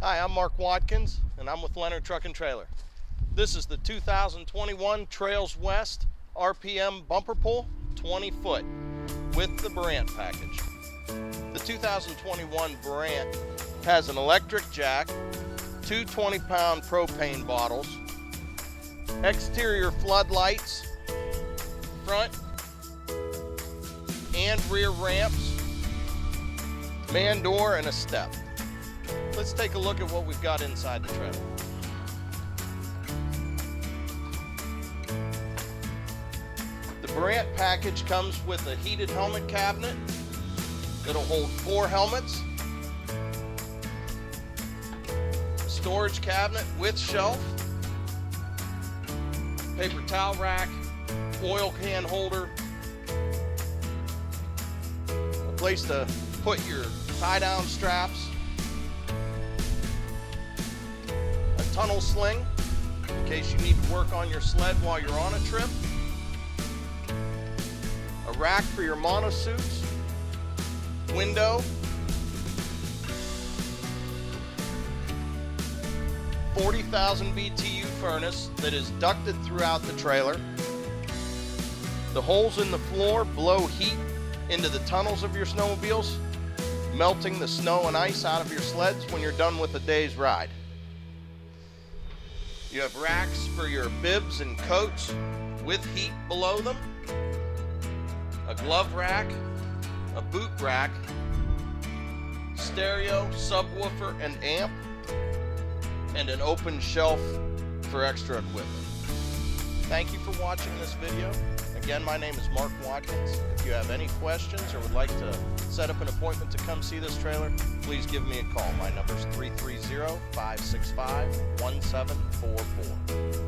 Hi, I'm Mark Watkins, and I'm with Leonard Truck and Trailer. This is the 2021 Trails West RPM bumper pull 20 foot with the Brant package. The 2021 Brant has an electric jack, two 20-pound propane bottles, exterior floodlights, front and rear ramps, man door, and a step. Let's take a look at what we've got inside the trailer. The Brant package comes with a heated helmet cabinet that'll hold 4 helmets, a storage cabinet with shelf, paper towel rack, oil can holder, a place to put your tie-down straps, tunnel sling in case you need to work on your sled while you're on a trip, a rack for your monosuits, window, 40,000 BTU furnace that is ducted throughout the trailer. The holes in the floor blow heat into the tunnels of your snowmobiles, melting the snow and ice out of your sleds when you're done with a day's ride. You have racks for your bibs and coats with heat below them, a glove rack, a boot rack, stereo, subwoofer, and amp, and an open shelf for extra equipment. Thank you for watching this video. Again, my name is Mark Watkins. If you have any questions or would like to set up an appointment to come see this trailer, please give me a call. My number is 330-565-1744.